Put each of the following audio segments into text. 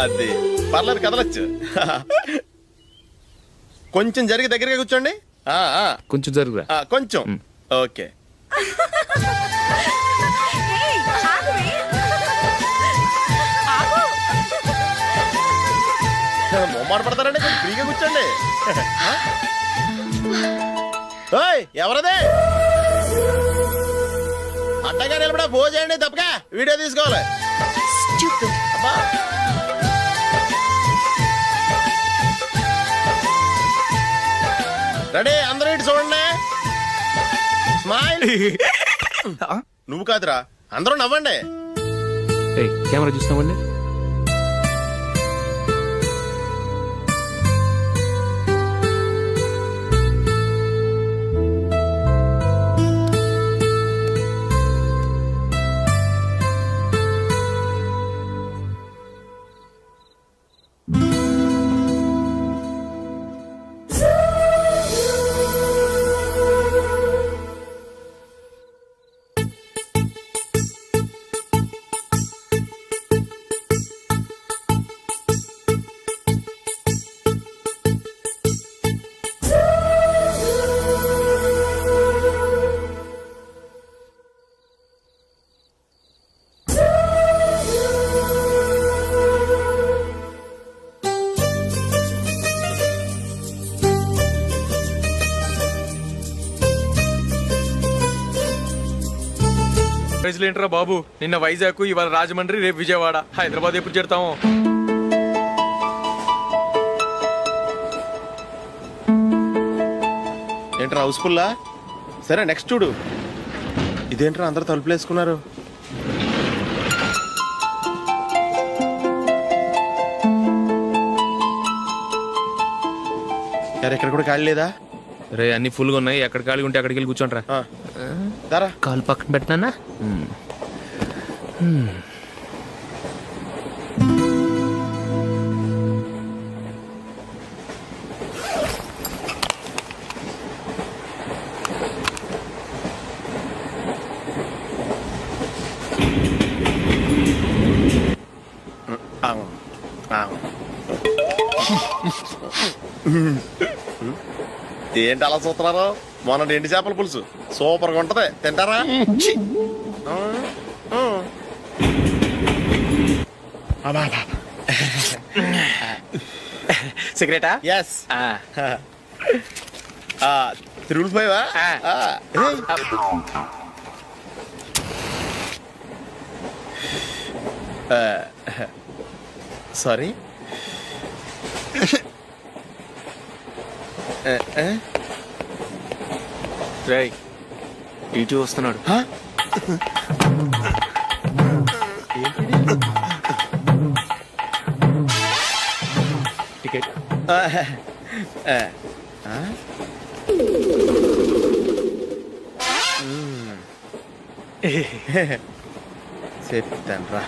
అది పర్లేదు కదలొచ్చు. కొంచెం జరిగి దగ్గరగా కూర్చోండి. కొంచెం జరుగురా. కొంచెం ఓకే. మొమ్మాట పడతారండి, కొంచెం ఫ్రీగా కూర్చోండి. ఎవరదే అడ్డగా నిలబడా ఫోన్ చేయండి, తప్పగా వీడియో తీసుకోవాలి. రెడీ, అందరూ ఇటు చూడండి. స్మైల్. నువ్వు కాదురా, అందరూ నవ్వండి. కెమెరా చూస్తున్నామండి. ఏంట్రా బాబు, నిన్న వైజాగ్, ఇవాళ రాజమండ్రి, రేపు విజయవాడ, హైదరాబాద్ ఎప్పుడు చేరుతాము? ఏంట్రా హౌస్ఫుల్లా? సరే నెక్స్ట్ చూడు. ఇదేంట్రా అందరూ తలుపులు వేసుకున్నారు? ఇక్కడ కూడా ఖాళీ లేదా? రే అన్ని ఫుల్ గా ఉన్నాయి, ఎక్కడ ఖాళీ ఉంటే అక్కడికి వెళ్ళి కూర్చోండి రా. కాలు పక్కన పెట్టినా. ఏంటి అలా చూస్తున్నారు? మొన్న ఎండి చేపల పులుసు సూపర్ గా ఉంటది, తింటారా? సిగరెటా? ఎస్. తిరుగులిపోయావా? సారీ. రేయ్, ఇటు వస్తున్నాడు. టికెట్. చెప్తాను రా.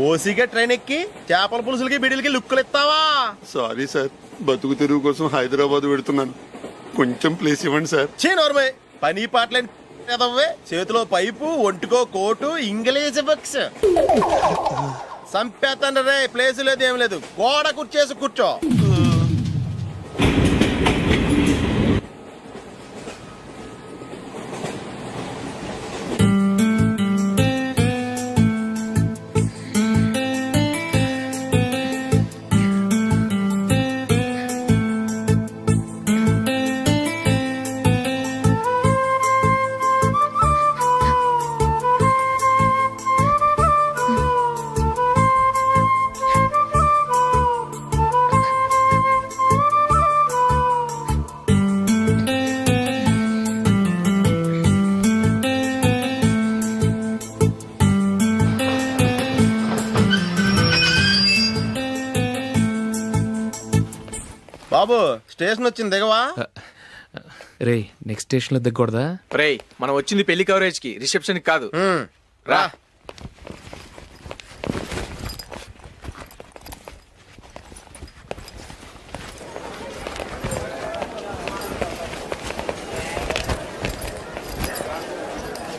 ఓసిగా ట్రైన్ ఎక్కి చేపల పులుసులకి బిడిలకి లుక్కులు ఇస్తావా? సారీ సార్, బతుకు తెరువు కోసం హైదరాబాద్ పెడుతున్నాను, కొంచెం ప్లేస్ ఇవ్వండి సార్. నోర్మే, పని పాటలేని చేతిలో పైపు, ఒంటికో కోటు, ఇంగ్లీష్ బుక్స్. సంపేతండ్రి రే, ప్లేస్ లేదు ఏం లేదు, గోడ కుర్చేసి కూర్చో. బాబు స్టేషన్ వచ్చింది, దిగవా? రే నెక్స్ట్ స్టేషన్ లో దిగకూడదా? రేయ్, మనం వచ్చింది పెళ్లి కవరేజ్ కి, రిసెప్షన్ కి కాదు. రా.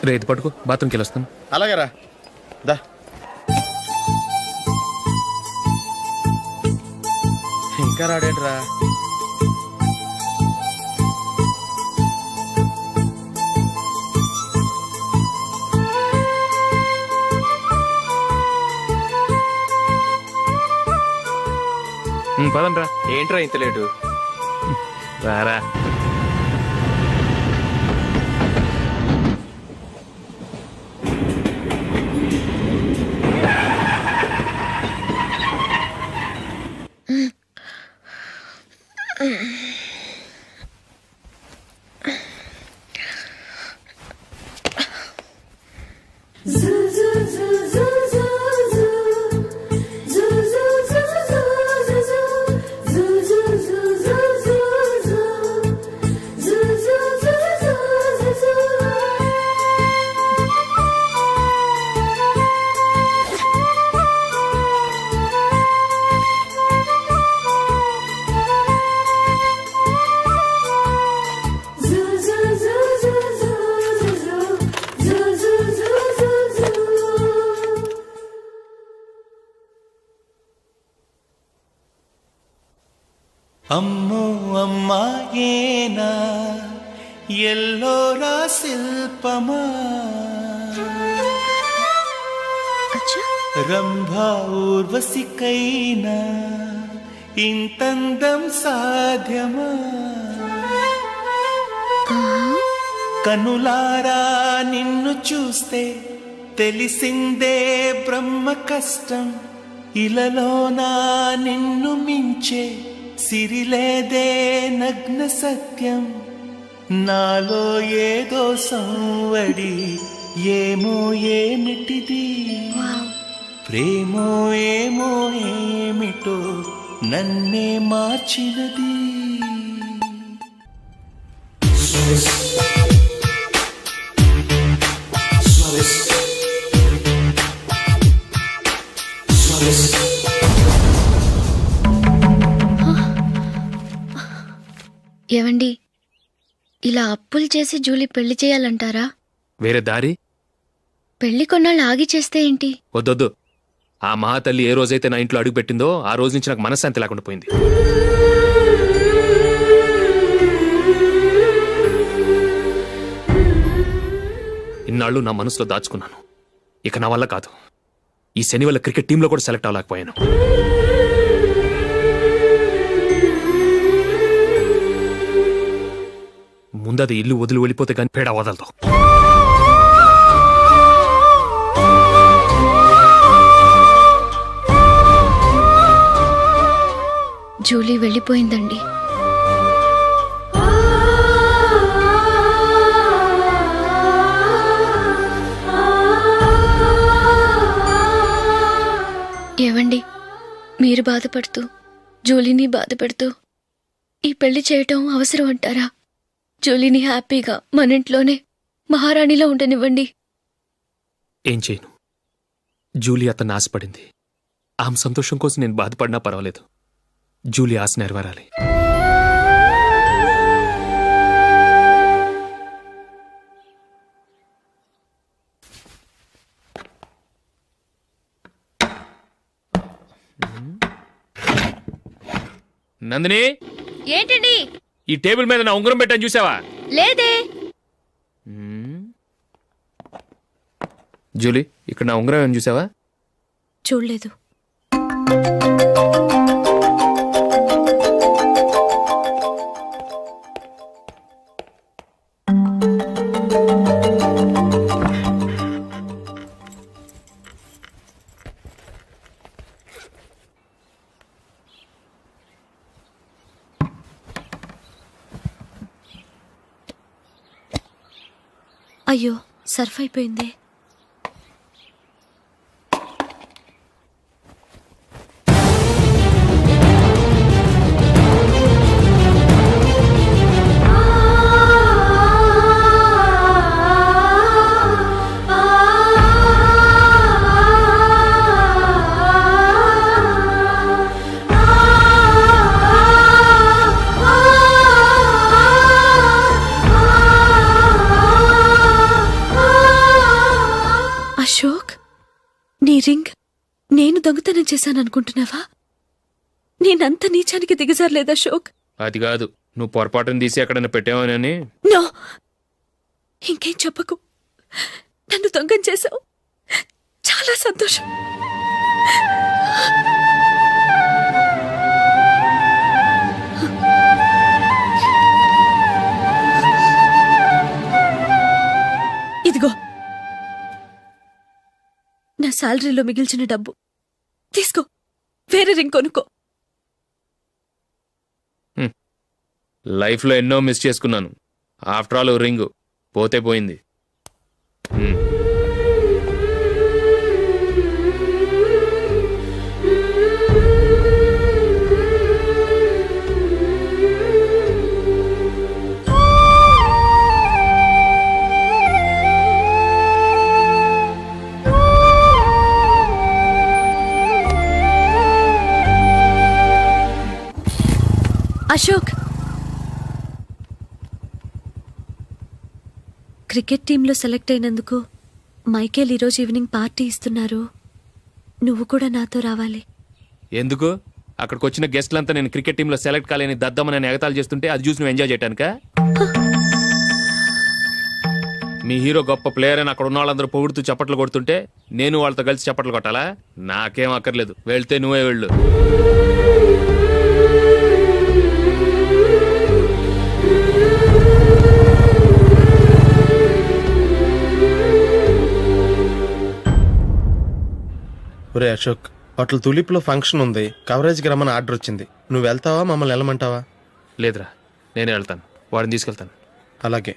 రేతి పట్టుకో, బాత్రూమ్కి వెళ్ళొస్తాను. అలాగే రా. దా. ఇంకా రాడేంట్రా? పదండ్రా. ఏంట్రా ఇంత లేటు? రారా. అమ్మో అమ్మాయేనా ఎల్లోరా శిల్పమా రంభా ఊర్వశికైనా ఇంతందం సాధ్యమా కనులారా నిన్ను చూస్తే తెలిసిందే బ్రహ్మ కష్టం ఇలలోనా నిన్ను మించే సిరిలేదే నగ్న సత్యం నాలో ఏదో సంవడి ఏమో ఏమిటిది ప్రేమో ఏమో ఏమిటో నన్నే మార్చినది ఏవండి, ఇలా అప్పులు చేసి జూలీ పెళ్లి చేయాలంటారా? వేరే దారి? పెళ్లి కొన్నాళ్ళు ఆగి చేస్తే ఏంటి? వద్దొద్దు. ఆ మహాతల్లి ఏ రోజైతే నా ఇంట్లో అడుగు పెట్టిందో ఆ రోజు నుంచి నాకు మనశ్శాంతి లేకుండా పోయింది. ఇన్నాళ్ళు నా మనసులో దాచుకున్నాను. ఇక నా వల్ల కాదు. ఈ శని వల్ల క్రికెట్ టీంలో కూడా సెలెక్ట్ అవ్వలేకపోయాను. ముందది ఇల్లు వదిలి వెళ్ళిపోతే కానీ పేడ వదలదు. జూలీ వెళ్ళిపోయిందండి. ఏవండి, మీరు బాధపడుతూ జూలీని బాధపెడుతూ ఈ పెళ్లి చేయటం అవసరం అంటారా? జూలీని హ్యాపీగా మన ఇంట్లోనే మహారాణిలో ఉండనివ్వండి. ఏం చేయను? జూలీ అతన్ని ఆశపడింది. ఆమె సంతోషం కోసం నేను బాధపడినా పర్వాలేదు. జూలీ ఆశ నెరవేరాలి. నందిని, ఏంటండి? ఈ టేబుల్ మీద నా ఉంగరం పెట్టని చూసావా? లేదే. జూలీ, ఇక్కడ నా ఉంగరం ఏమని చూసావా? చూడలేదు. అయ్యో, సర్ఫ్ అయిపోయింది. రింగ్ నేను దొంగతనం చేశాననుకుంటున్నావా? నేనంత నీచానికి దిగజారలేదా అశోక్? అది కాదు, నువ్వు పొరపాటును తీసి ఎక్కడైనా పెట్టావని. నో, ఇంకేం చెప్పకు. నన్ను దొంగం చేశావు. చాలా సంతోషం. ఇదిగో నా శాలరీలో మిగిల్చిన డబ్బు తీసుకో. వేరే రింగ్ కొనుక్కో. లైఫ్లో ఎన్నో మిస్ చేసుకున్నాను. ఆఫ్టర్ ఆల్ రింగ్ పోతే పోయింది. అశోక్, క్రికెట్ టీంలో సెలెక్ట్ అయినందుకు మైకేల్ ఈరోజు ఈవినింగ్ పార్టీ ఇస్తున్నారు. నువ్వు కూడా నాతో రావాలి. ఎందుకు? అక్కడికి వచ్చిన గెస్ట్లంతా నేను క్రికెట్ టీంలో సెలెక్ట్ కాలేని దద్దమని ఎగతాలు చేస్తుంటే అది చూసి నువ్వు ఎంజాయ్ చేయటానికా? మీ హీరో గొప్ప ప్లేయర్ అని అక్కడ ఉన్న వాళ్ళందరూ పొగుడుతూ చప్పట్లు కొడుతుంటే నేను వాళ్ళతో కలిసి చప్పట్లు కొట్టాలా? నాకేం అక్కర్లేదు, వెళ్తే నువ్వే వెళ్ళు. ఒరే అశోక్, హోటల్ తులిప్లో ఫంక్షన్ ఉంది, కవరేజ్కి రమ్మని ఆర్డర్ వచ్చింది. నువ్వు వెళ్తావా, మమ్మల్ని వెళ్ళమంటావా? లేదురా, నేనే వెళ్తాను. వాడిని తీసుకెళ్తాను. అలాగే.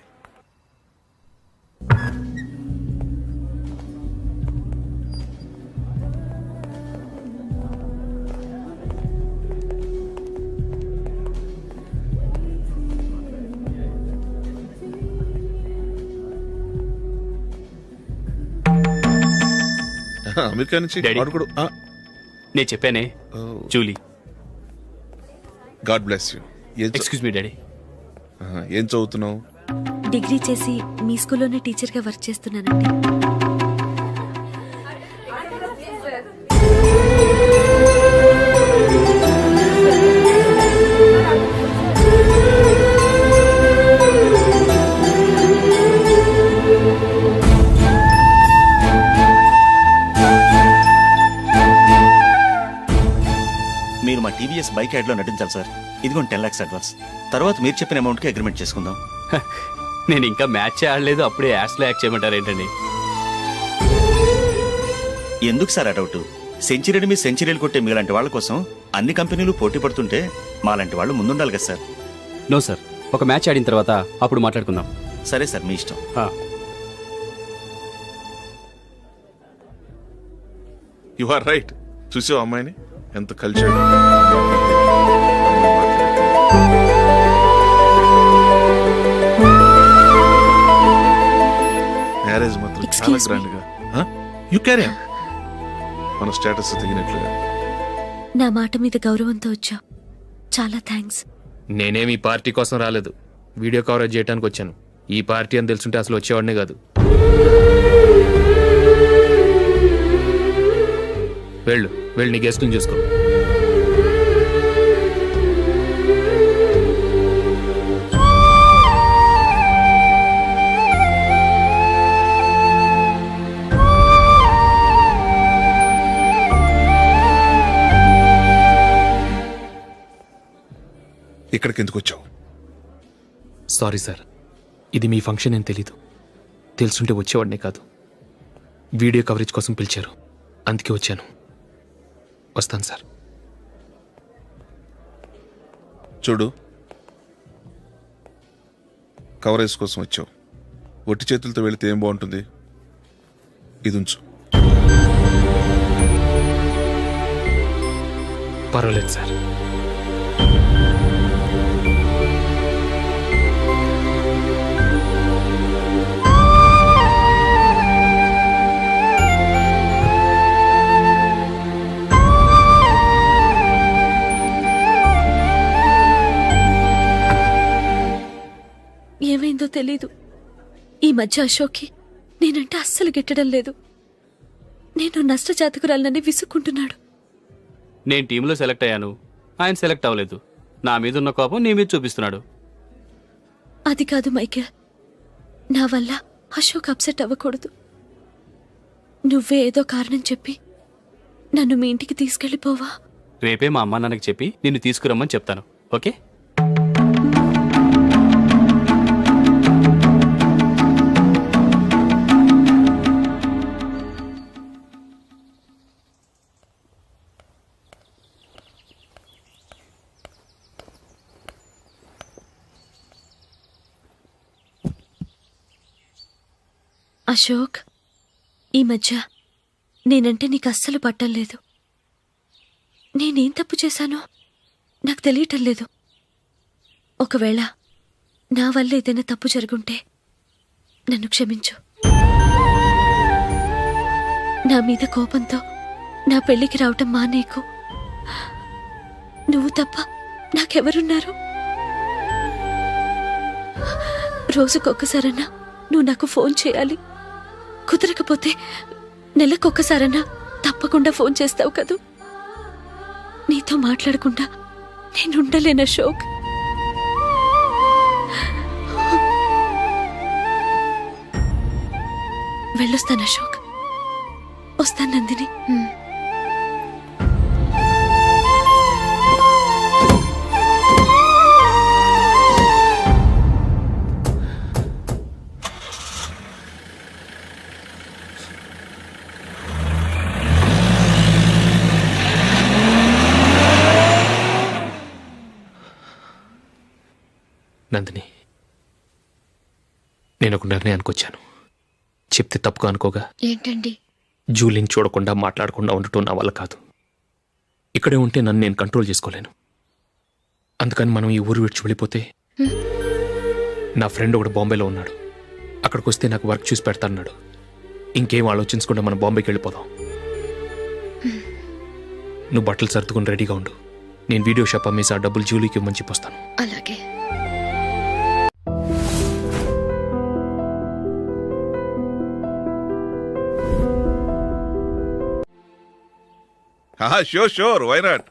అమెరికా నుంచి డాడీ. వాడు కూడా నేను చెప్పానే, Julie. God bless you. Excuse me daddy. ఏం చదువుతున్నావు? డిగ్రీ చేసి మీ స్కూల్లోనే టీచర్గా వర్క్ చేస్తున్నానండి. మీరు మా టీవీఎస్ బైక్ యాడ్లో నటించాలి సార్. ఇదిగోండి 10 lakhs అడ్వాన్స్. తర్వాత మీరు చెప్పిన అమౌంట్కి అగ్రిమెంట్ చేసుకుందాం. నేను ఇంకా మ్యాచ్ ఆడలేదు, అప్పుడే యాడ్స్లో యాక్ట్ చేయమంటారు ఏంటండి? ఎందుకు సార్ ఆ డౌట్? సెంచరీని మీ సెంచరీలు కొట్టే మీలాంటి వాళ్ళ కోసం అన్ని కంపెనీలు పోటీ పడుతుంటే మాలాంటి వాళ్ళు ముందుండాలి కదా సార్. నో సార్, ఒక మ్యాచ్ ఆడిన తర్వాత అప్పుడు మాట్లాడుకుందాం. సరే సార్, మీ ఇష్టం. You are right. చూసావు అమ్మాయిని ఎంత కల్చర్. మ్యారేజ్ మాత్రం చాలా Excuse me. గ్రాండ్ గా. You carry on. మన స్టేటస్ తగినట్లుగా. నా మాట మీద గౌరవంతో వచ్చావు. చాలా థ్యాంక్స్. నేనేమి ఈ పార్టీ కోసం రాలేదు, వీడియో కవరేజ్ చేయడానికి వచ్చాను. ఈ పార్టీ అని తెలుసుంటే అసలు వచ్చేవాడినే కాదు. వెళ్ళు వెళ్ళు, నీ గెస్ట్ని చూసుకో. ఇక్కడికి ఎందుకు వచ్చావు? సారీ సార్, ఇది మీ ఫంక్షన్ అని తెలీదు. తెలుసుంటే వచ్చేవాడినే కాదు. వీడియో కవరేజ్ కోసం పిలిచారు, అందుకే వచ్చాను. వస్తాను సార్. చూడు, కవరేజ్ కోసం వచ్చావు. ఒట్టి చేతులతో వెళితే ఏం బాగుంటుంది? ఇది ఉంచు. పర్వాలేదు సార్. ఏమైందో తెలీదు. ఈ మధ్య అశోక్కి నేనంటే అస్సలు గిట్టడం లేదు. నేను నష్టజాతకురాలనని విసుక్కుంటున్నాడు. నేను టీంలో సెలెక్ట్ అయ్యాను, ఆయన సెలెక్ట్ అవ్వలేదు. నా మీద ఉన్న కోపం నీ మీద చూపిస్తున్నాడు. అది కాదు మైకేల్, నా వల్ల అశోక్ అప్సెట్ అవ్వకూడదు. నువ్వే ఏదో కారణం చెప్పి నన్ను మీ ఇంటికి తీసుకెళ్ళిపోవా? రేపే మా అమ్మ నాన్నకి చెప్పి నిన్ను తీసుకురమ్మని చెప్తాను. ఓకే? అశోక్, ఈ మధ్య నేనంటే నీకు అస్సలు పట్టం లేదు. నేనేం తప్పు చేశానో నాకు తెలియటం లేదు. ఒకవేళ నా వల్ల ఏదైనా తప్పు జరుగుంటే నన్ను క్షమించు. నా మీద కోపంతో నా పెళ్లికి రావటం మానేకు. నువ్వు తప్ప నాకెవరున్నారు? రోజుకొక్కసారన్నా నువ్వు నాకు ఫోన్ చేయాలి. కుదరకపోతే నెలకొక్కసారన్నా తప్పకుండా ఫోన్ చేస్తావు కదూ. నీతో మాట్లాడకుండా నేనుండలేను అశోక్. వెళ్ళొస్తాను అశోక్. వస్తాను నందిని. నందిని, నేను ఒక నిర్ణయానికి వచ్చాను. చెప్తే తప్పుగా అనుకోగా. ఏంటండి? జూలీని చూడకుండా మాట్లాడకుండా ఉండటం నా వల్ల కాదు. ఇక్కడే ఉంటే నన్ను నేను కంట్రోల్ చేసుకోలేను. అందుకని మనం ఈ ఊరు విడిచి వెళ్ళిపోతే, నా ఫ్రెండ్ ఒకడు బాంబేలో ఉన్నాడు, అక్కడికి వస్తే నాకు వర్క్ చూసి పెడతాన్నాడు. ఇంకేం ఆలోచించకుండా మనం బాంబేకి వెళ్ళిపోదాం. నువ్వు బట్టలు సర్దుకుని రెడీగా ఉండు. నేను వీడియో షాప్ అమ్మేసి ఆ డబ్బులు జూలీకి ఇవ్వమని చెప్పొస్తాను. అలాగే. Sure sure, why not.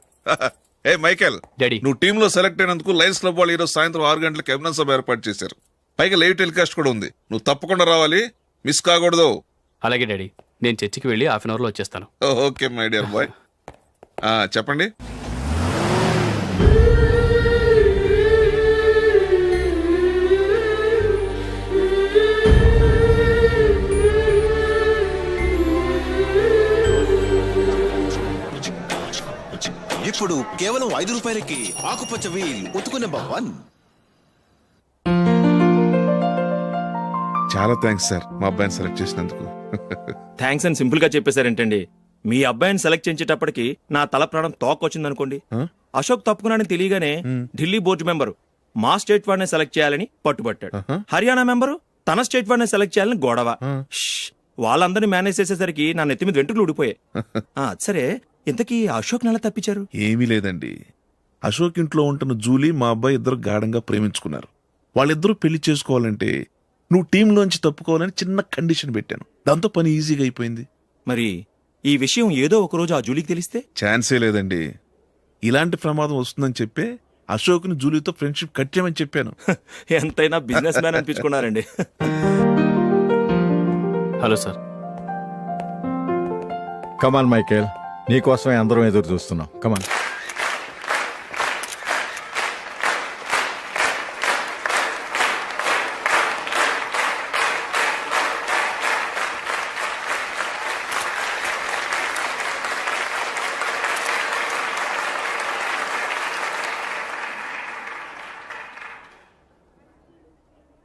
Hey Michael, daddy. నువ్వు టీంలో సెలెక్ట్ అయినందుకు లయన్స్ క్లబ్ వాళ్ళు ఈరోజు సాయంత్రం 6 గంటలకు అభినందన సభ ఏర్పాటు చేశారు. పైగా లైవ్ టెలికాస్ట్ కూడా ఉంది. నువ్వు తప్పకుండా రావాలి, మిస్ కాకూడదు. అలాగే డాడీ, నేను చర్చికి వెళ్ళి హాఫ్ అన్ అవర్లో వచ్చేస్తాను. Okay my dear bye. చెప్పండి. ఇప్పుడు కేవలం 5 రూపాయలకి ఆకుపచ్చ వీల్ ఉతుకు నెంబర్ 1. చాలా థ్యాంక్స్ సార్, మా అబ్బాయిని సెలెక్ట్ చేసినందుకు. థ్యాంక్స్ అని సింపుల్ గా చెప్పేశారేంటండి. మీ అబ్బాయిని సెలెక్ట్ చేయించేటప్పటికి నా తల ప్రాణం తోకొచ్చిందనుకోండి. అశోక్ తప్పుకున్నాడని తెలియగానే ఢిల్లీ బోర్డు మెంబరు మా స్టేట్ వాడిని సెలెక్ట్ చేయాలని పట్టుబట్టాడు. హర్యానా మెంబరు తన స్టేట్ వాడిని సెలెక్ట్ చేయాలని గొడవ. వాళ్ళందరినీ మేనేజ్ చేసేసరికి నా నెత్తి మీద వెంట్రుకలు ఊడిపోయాయి. సరే, ఇంతకీ అశోక్ నెల తప్పించారు? ఏమీ లేదండి. అశోక్ ఇంట్లో ఉంటున్న జూలీ మా అబ్బాయి ఇద్దరు గాఢంగా ప్రేమించుకున్నారు. వాళ్ళిద్దరూ పెళ్లి చేసుకోవాలంటే నువ్వు టీంలోంచి తప్పుకోవాలని చిన్న కండిషన్ పెట్టాను. దాంతో పని ఈజీగా అయిపోయింది. మరి ఈ విషయం ఏదో ఒక రోజు ఆ జూలీకి తెలిస్తే? ఛాన్సే లేదండి. ఇలాంటి ప్రమాదం వస్తుందని చెప్పే అశోక్ని జూలీతో ఫ్రెండ్షిప్ కట్ చేయమని చెప్పాను. ఎంతైనా బిజినెస్ మ్యాన్ అనిపించుకున్నారండి. Hello sir. కమాన్ మైకేల్, నీకోసమే అందరం ఎదురు చూస్తున్నాం. కమాన్.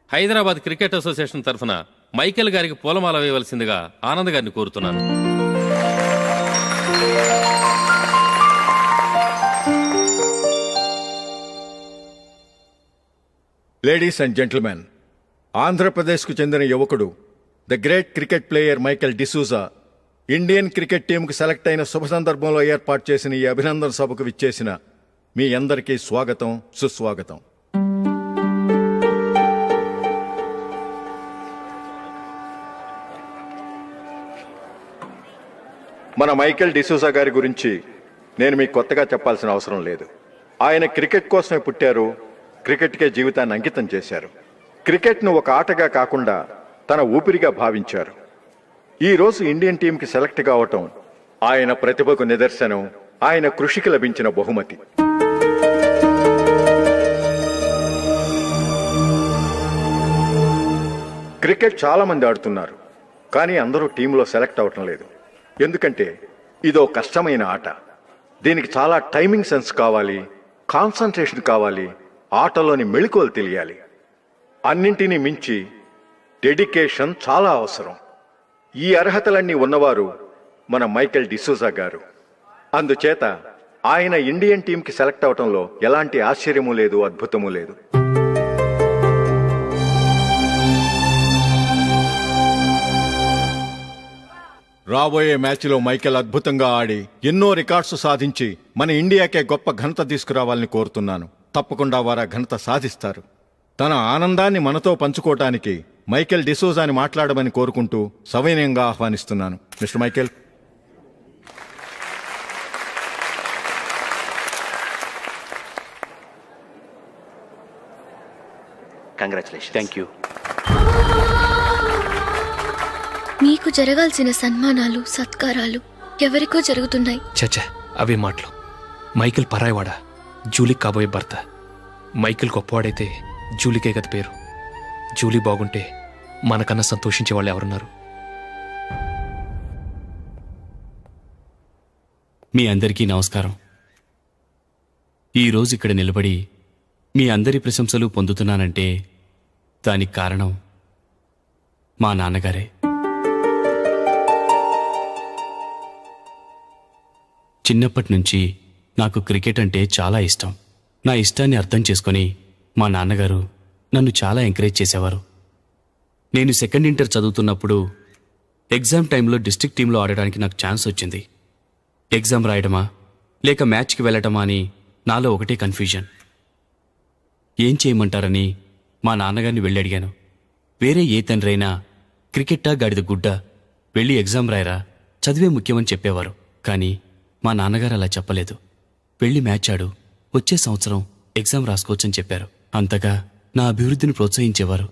హైదరాబాద్ క్రికెట్ అసోసియేషన్ తరఫున మైకేల్ గారికి పూలమాల వేయవలసిందిగా ఆనంద్ గారిని కోరుతున్నాను. లేడీస్ అండ్ జెంటిల్మెన్, ఆంధ్రప్రదేశ్కు చెందిన యువకుడు the great cricket player Michael D'Souza Indian cricket టీంకు సెలెక్ట్ అయిన శుభ సందర్భంలో ఏర్పాటు చేసిన ఈ అభినందన సభకు విచ్చేసిన మీ అందరికీ స్వాగతం, సుస్వాగతం. మన మైకేల్ డిసూజా గారి గురించి నేను మీకు కొత్తగా చెప్పాల్సిన అవసరం లేదు. ఆయన క్రికెట్ కోసమే పుట్టారు, క్రికెట్కే జీవితాన్ని అంకితం చేశారు. క్రికెట్ను ఒక ఆటగా కాకుండా తన ఊపిరిగా భావించారు. ఈ రోజు ఇండియన్ టీంకి సెలెక్ట్ కావటం ఆయన ప్రతిభకు నిదర్శనం, ఆయన కృషికి లభించిన బహుమతి. క్రికెట్ చాలా మంది ఆడుతున్నారు, కానీ అందరూ టీంలో సెలెక్ట్ అవటం లేదు. ఎందుకంటే ఇదో కష్టమైన ఆట. దీనికి చాలా టైమింగ్ సెన్స్ కావాలి, కాన్సన్ట్రేషన్ కావాలి, ఆటలోని మెళకువలు తెలియాలి. అన్నింటినీ మించి డెడికేషన్ చాలా అవసరం. ఈ అర్హతలన్నీ ఉన్నవారు మన మైకేల్ డిసూజా గారు. అందుచేత ఆయన ఇండియన్ టీంకి సెలెక్ట్ అవటంలో ఎలాంటి ఆశ్చర్యమూ లేదు, అద్భుతమూ లేదు. రాబోయే మ్యాచ్లో మైకేల్ అద్భుతంగా ఆడి ఎన్నో రికార్డ్స్ సాధించి మన ఇండియాకే గొప్ప ఘనత తీసుకురావాలని కోరుతున్నాను. తప్పకుండా వారు ఆ ఘనత సాధిస్తారు. తన ఆనందాన్ని మనతో పంచుకోవటానికి మైకేల్ డిసూజాని మాట్లాడమని కోరుకుంటూ సవినయంగా ఆహ్వానిస్తున్నాను. Mister Michael. Congratulation. Thank you. మీకు జరగాల్సిన సన్మానాలు, సత్కారాలు ఎవరికో జరుగుతున్నాయి. చచ్చా, అవే మాటలు. మైకేల్ పరాయవాడా, జూలీకి కాబోయే భర్త. మైకేల్ గొప్పవాడైతే జూలీకే గత పేరు. జూలీ బాగుంటే మనకన్నా సంతోషించే వాళ్ళు ఎవరున్నారు? మీ అందరికీ నమస్కారం. ఈరోజు ఇక్కడ నిలబడి మీ అందరి ప్రశంసలు పొందుతున్నానంటే దానికి కారణం మా నాన్నగారే. చిన్నప్పటి నుంచి నాకు క్రికెట్ అంటే చాలా ఇష్టం. నా ఇష్టాన్ని అర్థం చేసుకొని మా నాన్నగారు నన్ను చాలా ఎంకరేజ్ చేసేవారు. నేను సెకండ్ ఇంటర్ చదువుతున్నప్పుడు ఎగ్జామ్ టైంలో డిస్ట్రిక్ట్ టీంలో ఆడడానికి నాకు ఛాన్స్ వచ్చింది. ఎగ్జామ్ రాయడమా లేక మ్యాచ్కి వెళ్ళటమా అని నాలో ఒకటే కన్ఫ్యూజన్. ఏం చేయమంటారని మా నాన్నగారిని వెళ్ళి అడిగాను. వేరే ఏ తండ్రైనా క్రికెట్టా గాడిద గుడ్డ, వెళ్ళి ఎగ్జామ్ రాయరా, చదివే ముఖ్యమని చెప్పేవారు. కానీ మా నాన్నగారు అలా చెప్పలేదు. వెళ్ళి మ్యాచ్ ఆడు, వచ్చే సంవత్సరం ఎగ్జామ్ రాసుకోవచ్చని చెప్పారు. అంతగా నా అభివృద్ధిని ప్రోత్సహించేవారు.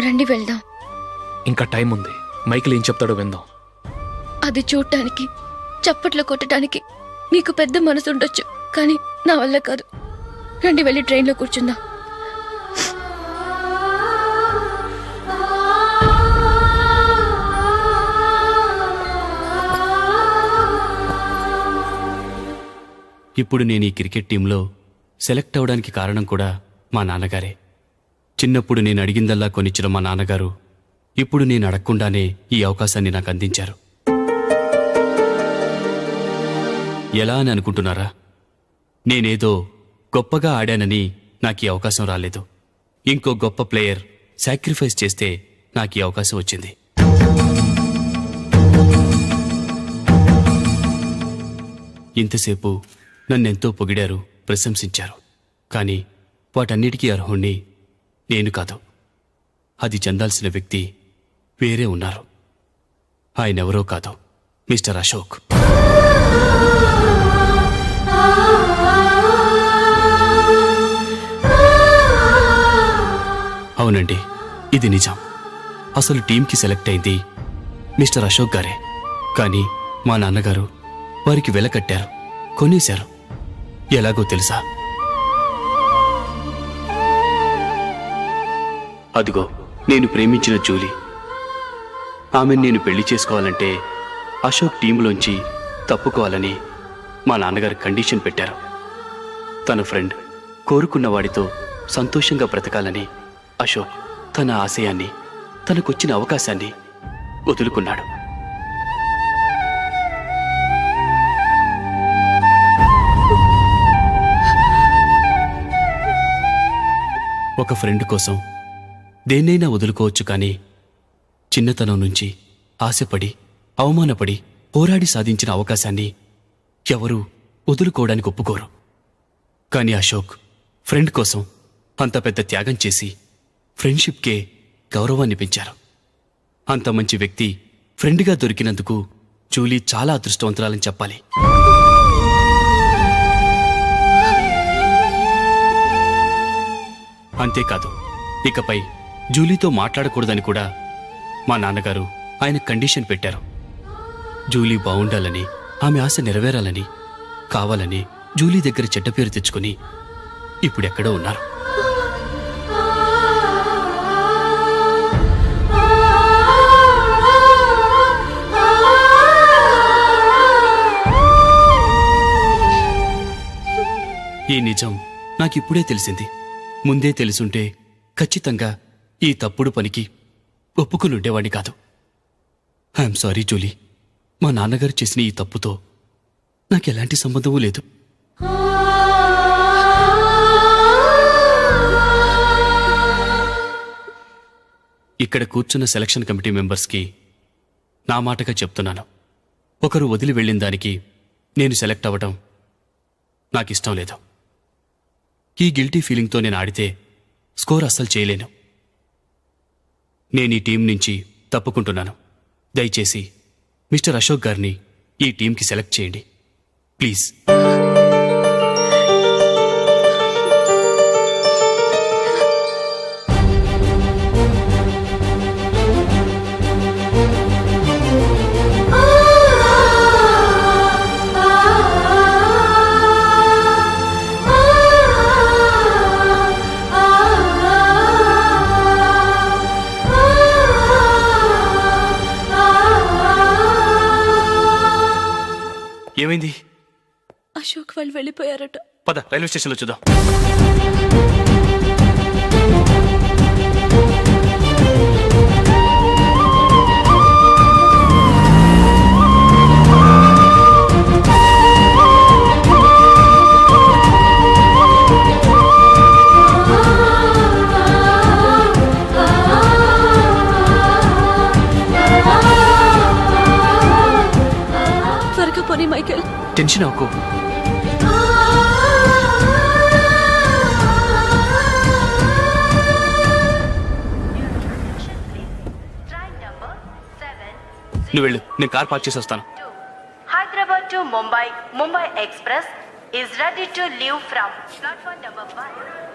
రండి వెళ్దాం. ఇంకా టైం ఉంది. మైకేల్ ఏం చెప్తాడో విందాం. అది చూడటానికి, చప్పట్లు కొట్టడానికి మీకు పెద్ద మనసు ఉండొచ్చు, కానీ నా వల్ల కాదు. రండి వెళ్ళి ట్రైన్లో కూర్చుందాం. ఇప్పుడు నేను ఈ క్రికెట్ టీంలో సెలెక్ట్ అవడానికి కారణం కూడా మా నాన్నగారే. చిన్నప్పుడు నేను అడిగిందల్లా కొనిచ్చిన మా నాన్నగారు ఇప్పుడు నేను అడగకుండానే ఈ అవకాశాన్ని నాకు అందించారు. ఎలా అని అనుకుంటున్నారా? నేనేదో గొప్పగా ఆడానని నాకు ఈ అవకాశం రాలేదు. ఇంకో గొప్ప ప్లేయర్ సాక్రిఫైస్ చేస్తే నాకు ఈ అవకాశం వచ్చింది. ఇంతసేపు నన్నెంతో పొగిడారు, ప్రశంసించారు. కానీ వాటన్నిటికీ అర్హుణ్ణి నేను కాదు. అది చెందాల్సిన వ్యక్తి వేరే ఉన్నారు. ఆయనెవరో కాదు, మిస్టర్ అశోక్. అవునండి, ఇది నిజం. అసలు టీంకి సెలెక్ట్ అయింది మిస్టర్ అశోక్ గారే. కానీ మా నాన్నగారు వారికి వెల కట్టారు, కొనేశారు. ఎలాగో తెలుసా? అదిగో నేను ప్రేమించిన జూలీ. ఆమెను నేను పెళ్లి చేసుకోవాలంటే అశోక్ టీంలోంచి తప్పుకోవాలని మా నాన్నగారు కండిషన్ పెట్టారు. తన ఫ్రెండ్ కోరుకున్న వాడితో సంతోషంగా బ్రతకాలని అశోక్ తన ఆశయాన్ని, తనకొచ్చిన అవకాశాన్ని వదులుకున్నాడు. ఒక ఫ్రెండ్ కోసం దేన్నైనా వదులుకోవచ్చు, కానీ చిన్నతనం నుంచి ఆశపడి, అవమానపడి, పోరాడి సాధించిన అవకాశాన్ని ఎవరూ వదులుకోవడానికి ఒప్పుకోరు. కానీ అశోక్ ఫ్రెండ్ కోసం అంత పెద్ద త్యాగం చేసి ఫ్రెండ్షిప్కే గౌరవాన్ని పెంచారు. అంత మంచి వ్యక్తి ఫ్రెండ్గా దొరికినందుకు జూలీ చాలా అదృష్టవంతురాలని చెప్పాలి. అంతేకాదు, ఇకపై జూలీతో మాట్లాడకూడదని కూడా మా నాన్నగారు ఆయన కండిషన్ పెట్టారు. జూలీ బాగుండాలని, ఆమె ఆశ నెరవేరాలని, కావాలని జూలీ దగ్గర చెడ్డ పేరు తెచ్చుకుని ఇప్పుడెక్కడో ఉన్నారు. ఈ నిజం నాకిప్పుడే తెలిసింది. ముందే తెలుసుంటే ఖచ్చితంగా ఈ తప్పుడు పనికి ఒప్పుకునుండేవాణ్ణి కాదు. I'm sorry Julie. మా నాన్నగారు చేసిన ఈ తప్పుతో నాకెలాంటి సంబంధమూ లేదు. ఇక్కడ కూర్చున్న సెలక్షన్ కమిటీ మెంబర్స్కి నా మాటగా చెప్తున్నాను. ఒకరు వదిలి వెళ్ళిన దానికి నేను సెలెక్ట్ అవ్వడం నాకిష్టం లేదు. ఈ గిల్టీ ఫీలింగ్తో నేను ఆడితే స్కోర్ అస్సలు చేయలేను. నేను ఈ టీం నుంచి తప్పుకుంటున్నాను. దయచేసి మిస్టర్ అశోక్ గారిని ఈ టీంకి సెలెక్ట్ చేయండి ప్లీజ్. ఏమైంది? అశోక్ వాళ్ళు వెళ్ళిపోయారట. పద రైల్వే స్టేషన్లో చూద్దాం. త్వరగా పోనీ మైకేల్. టెన్షన్ అవ్వకు. నువ్వు వెళ్ళు, నేను కార్ పార్క్ చేసి వస్తాను. Hyderabad to Mumbai, Mumbai Express is ready to leave from platform number 1.